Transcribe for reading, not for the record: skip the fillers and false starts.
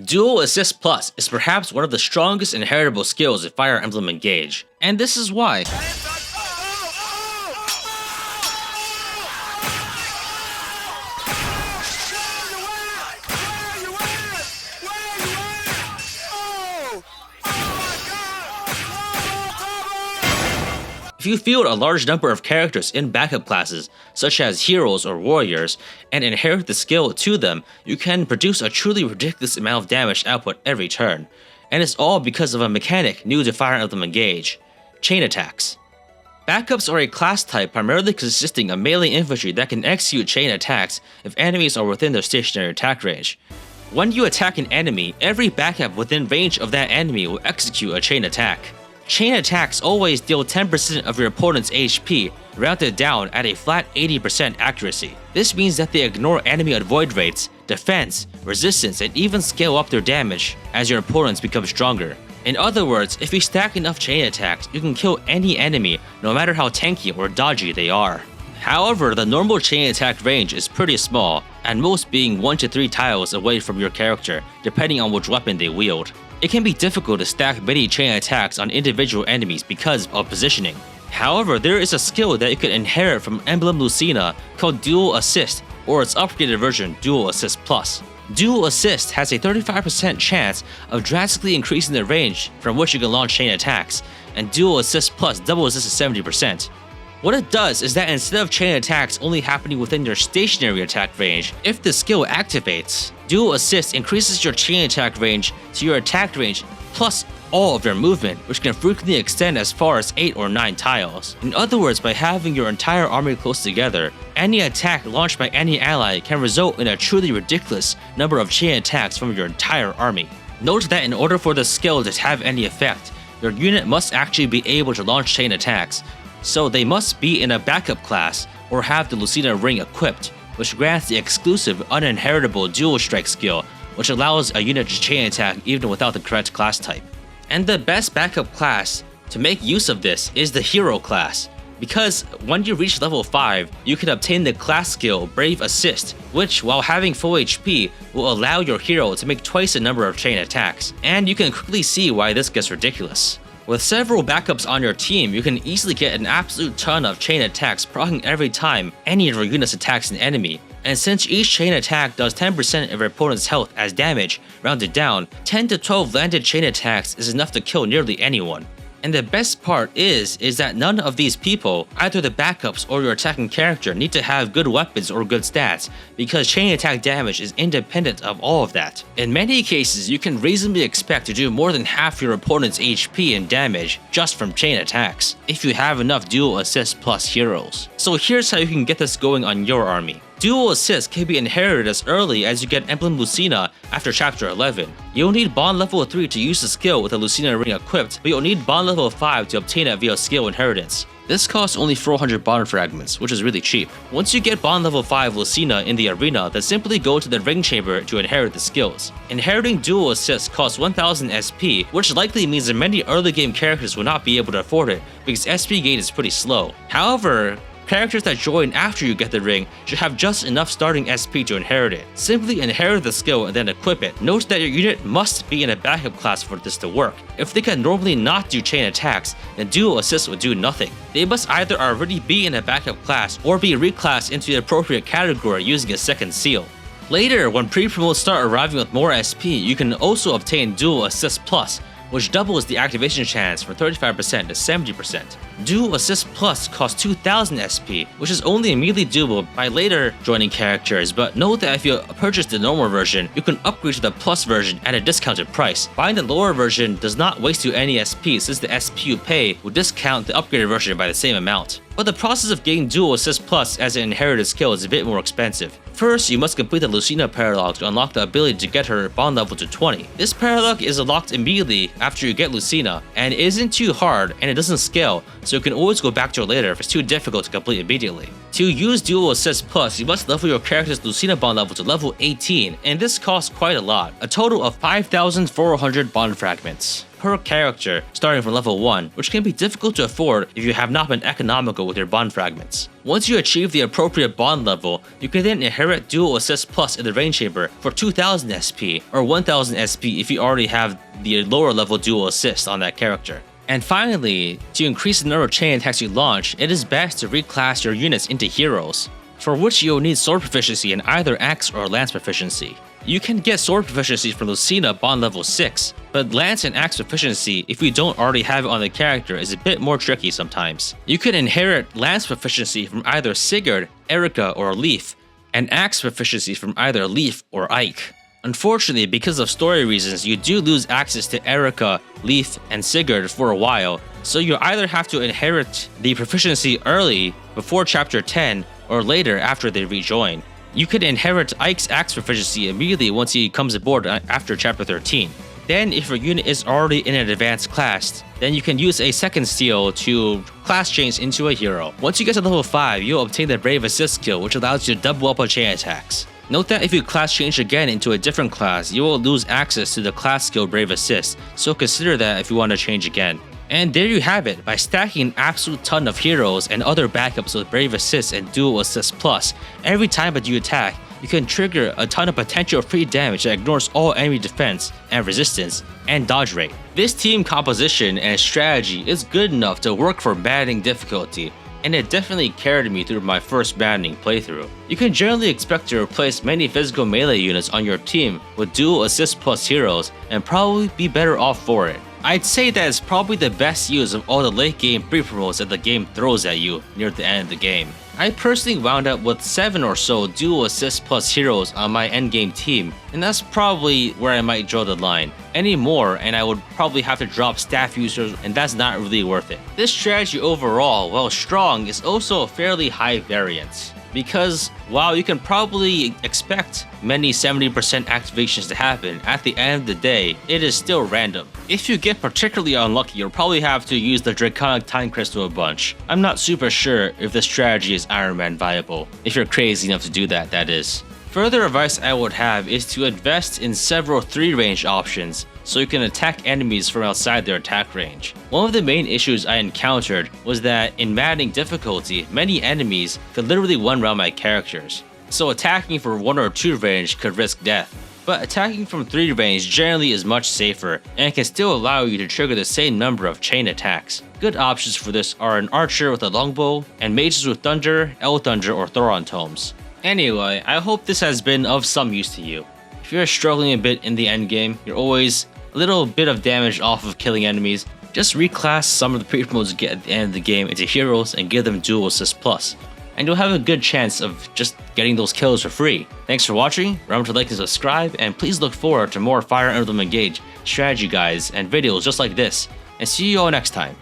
Dual Assist Plus is perhaps one of the strongest inheritable skills in Fire Emblem Engage, and this is why. If you field a large number of characters in backup classes, such as heroes or warriors, and inherit the skill to them, you can produce a truly ridiculous amount of damage output every turn. And it's all because of a mechanic new to Fire Emblem Engage: chain attacks. Backups are a class type primarily consisting of melee infantry that can execute chain attacks if enemies are within their stationary attack range. When you attack an enemy, every backup within range of that enemy will execute a chain attack. Chain attacks always deal 10% of your opponent's HP, rounded down at a flat 80% accuracy. This means that they ignore enemy avoid rates, defense, resistance, and even scale up their damage as your opponents become stronger. In other words, if you stack enough chain attacks, you can kill any enemy, no matter how tanky or dodgy they are. However, the normal chain attack range is pretty small, and most being 1 to 3 tiles away from your character, depending on which weapon they wield. It can be difficult to stack many chain attacks on individual enemies because of positioning. However, there is a skill that you can inherit from Emblem Lucina called Dual Assist, or its upgraded version, Dual Assist Plus. Dual Assist has a 35% chance of drastically increasing the range from which you can launch chain attacks, and Dual Assist Plus doubles this to 70%. What it does is that instead of chain attacks only happening within your stationary attack range, if the skill activates, Dual Assist increases your chain attack range to your attack range plus all of your movement, which can frequently extend as far as 8 or 9 tiles. In other words, by having your entire army close together, any attack launched by any ally can result in a truly ridiculous number of chain attacks from your entire army. Note that in order for the skill to have any effect, your unit must actually be able to launch chain attacks, so they must be in a backup class or have the Lucina ring equipped, which grants the exclusive uninheritable dual strike skill, which allows a unit to chain attack even without the correct class type. And the best backup class to make use of this is the hero class, because when you reach level 5, you can obtain the class skill Brave Assist, which, while having full HP, will allow your hero to make twice the number of chain attacks, and you can quickly see why this gets ridiculous. With several backups on your team, you can easily get an absolute ton of chain attacks proccing every time any of your units attacks an enemy. And since each chain attack does 10% of your opponent's health as damage, rounded down, 10 to 12 landed chain attacks is enough to kill nearly anyone. And the best part is that none of these people, either the backups or your attacking character, need to have good weapons or good stats, because chain attack damage is independent of all of that. In many cases, you can reasonably expect to do more than half your opponent's HP and damage just from chain attacks, if you have enough Dual Assist Plus heroes. So here's how you can get this going on your army. Dual Assist can be inherited as early as you get Emblem Lucina after Chapter 11. You'll need Bond level 3 to use the skill with the Lucina ring equipped, but you'll need Bond level 5 to obtain it via skill inheritance. This costs only 400 bond fragments, which is really cheap. Once you get Bond level 5 Lucina in the arena, then simply go to the ring chamber to inherit the skills. Inheriting Dual Assist costs 1000 SP, which likely means that many early game characters will not be able to afford it, because SP gain is pretty slow. However, characters that join after you get the ring should have just enough starting SP to inherit it. Simply inherit the skill and then equip it. Note that your unit must be in a backup class for this to work. If they can normally not do chain attacks, then Dual Assist will do nothing. They must either already be in a backup class or be reclassed into the appropriate category using a second seal. Later, when pre-promotes start arriving with more SP, you can also obtain Dual Assist Plus, which doubles the activation chance from 35% to 70%. Dual Assist Plus costs 2000 SP, which is only immediately doable by later joining characters, but note that if you purchase the normal version, you can upgrade to the Plus version at a discounted price. Buying the lower version does not waste you any SP, since the SP you pay will discount the upgraded version by the same amount. But the process of getting Dual Assist Plus as an inherited skill is a bit more expensive. First, you must complete the Lucina Paralogue to unlock the ability to get her bond level to 20. This Paralogue is unlocked immediately after you get Lucina, and it isn't too hard and it doesn't scale, so you can always go back to it later if it's too difficult to complete immediately. To use Dual Assist Plus, you must level your character's Lucina bond level to level 18, and this costs quite a lot, a total of 5,400 bond fragments per character, starting from level 1, which can be difficult to afford if you have not been economical with your bond fragments. Once you achieve the appropriate bond level, you can then inherit Dual Assist Plus in the Rain Chamber for 2,000 SP, or 1,000 SP if you already have the lower level Dual Assist on that character. And finally, to increase the number of chain attacks you launch, it is best to reclass your units into heroes, for which you will need sword proficiency in either axe or lance proficiency. You can get sword proficiency from Lucina bond level 6, but lance and axe proficiency, if you don't already have it on the character, is a bit more tricky sometimes. You can inherit lance proficiency from either Sigurd, Erika, or Leif, and axe proficiency from either Leif or Ike. Unfortunately, because of story reasons, you do lose access to Erika, Leif, and Sigurd for a while, so you either have to inherit the proficiency early, before chapter 10, or later after they rejoin. You can inherit Ike's axe proficiency immediately once he comes aboard after chapter 13. Then, if your unit is already in an advanced class, then you can use a second steal to class change into a hero. Once you get to level 5, you'll obtain the Brave Assist skill, which allows you to double up on chain attacks. Note that if you class change again into a different class, you will lose access to the class skill Brave Assist, so consider that if you want to change again. And there you have it. By stacking an absolute ton of heroes and other backups with Brave Assist and Dual Assist Plus, every time that you attack, you can trigger a ton of potential free damage that ignores all enemy defense and resistance and dodge rate. This team composition and strategy is good enough to work for Maddening difficulty, and it definitely carried me through my first Maddening playthrough. You can generally expect to replace many physical melee units on your team with Dual Assist Plus heroes and probably be better off for it. I'd say that it's probably the best use of all the late game free promos that the game throws at you near the end of the game. I personally wound up with 7 or so Dual Assist Plus heroes on my endgame team, and that's probably where I might draw the line. Any more and I would probably have to drop staff users, and that's not really worth it. This strategy overall, while strong, is also a fairly high variance, because while you can probably expect many 70% activations to happen, at the end of the day, it is still random. If you get particularly unlucky, you'll probably have to use the Draconic Time Crystal a bunch. I'm not super sure if this strategy is Iron Man viable, if you're crazy enough to do that, that is. Further advice I would have is to invest in several 3-range options, so you can attack enemies from outside their attack range. One of the main issues I encountered was that in Maddening difficulty, many enemies could literally one-round my characters, so attacking for 1 or 2 range could risk death. But attacking from 3 range generally is much safer, and can still allow you to trigger the same number of chain attacks. Good options for this are an archer with a longbow, and mages with thunder, Thunder, or Thoron tomes. Anyway, I hope this has been of some use to you. If you're struggling a bit in the endgame, you're always a little bit of damage off of killing enemies, just reclass some of the pre-promotes you get at the end of the game into heroes and give them Dual Assist Plus, and you'll have a good chance of just getting those kills for free. Thanks for watching, remember to like and subscribe, and please look forward to more Fire Emblem Engage strategy guides and videos just like this, and see you all next time.